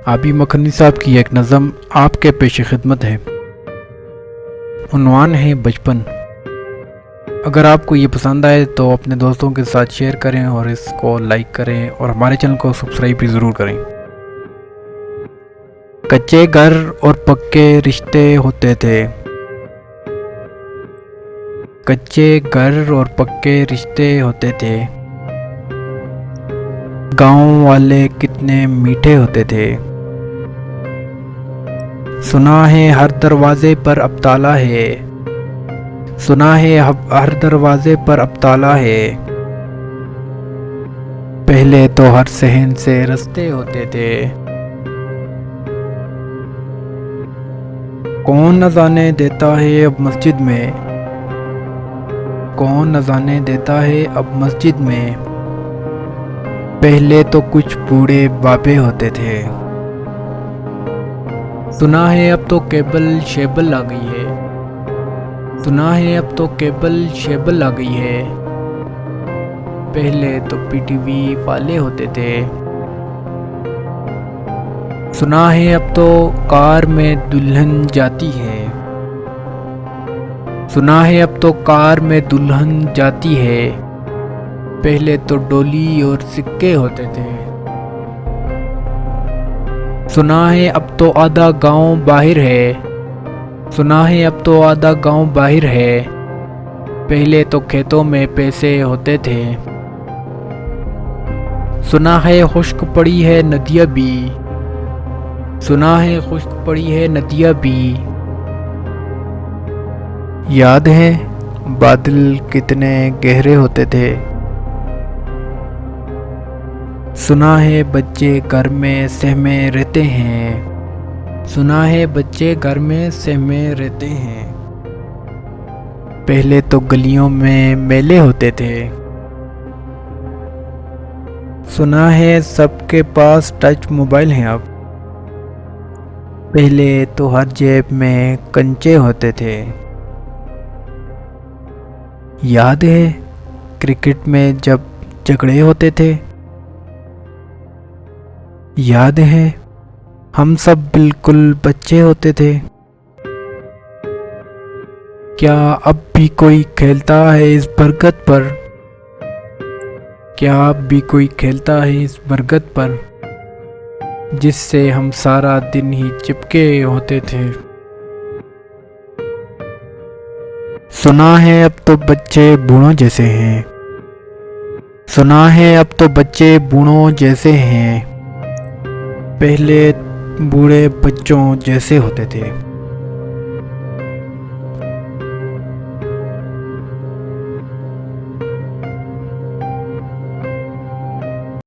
आबी मखनी साहब की एक नज़म आपके पेश खिदमत है। उन्वान है बचपन। अगर आपको ये पसंद आए तो अपने दोस्तों के साथ शेयर करें और इसको लाइक करें और हमारे चैनल को सब्सक्राइब भी ज़रूर करें। कच्चे घर और पक्के रिश्ते होते थे। कच्चे घर और पक्के रिश्ते होते थे। गांव वाले कितने मीठे होते थे। सुना है हर दरवाजे पर अब ताला है। सुना है हर दरवाजे पर अब ताला है। पहले तो हर सहन से रास्ते होते थे। कौन अज़ाने देता है अब मस्जिद में। कौन अज़ाने देता है अब मस्जिद में। पहले तो कुछ बूढ़े बाबे होते थे। सुना है अब तो केबल शेबल आ गई है। सुना है अब तो केबल शेबल आ गई है। पहले तो पीटीवी वाले होते थे। सुना है अब तो कार में दुल्हन जाती है। सुना है अब तो कार में दुल्हन जाती है। पहले तो डोली और सिक्के होते थे। सुना है अब तो आधा गांव बाहर है। सुना है अब तो आधा गांव बाहर है। पहले तो खेतों में पैसे होते थे। सुना है खुश्क पड़ी है नदियाँ भी। सुना है खुश्क पड़ी है नदियाँ भी। याद है बादल कितने गहरे होते थे। सुना है बच्चे घर में सहमे रहते हैं। सुना है बच्चे घर में सहमे रहते हैं। पहले तो गलियों में मेले होते थे। सुना है सबके पास टच मोबाइल हैं अब। पहले तो हर जेब में कंचे होते थे। याद है क्रिकेट में जब झगड़े होते थे। याद है हम सब बिल्कुल बच्चे होते थे। क्या अब भी कोई खेलता है इस बरगद पर। क्या अब भी कोई खेलता है इस बरगद पर जिससे हम सारा दिन ही चिपके होते थे। सुना है अब तो बच्चे बूढ़ों जैसे हैं। सुना है अब तो बच्चे बूढ़ों जैसे हैं। पहले बूढ़े बच्चों जैसे होते थे।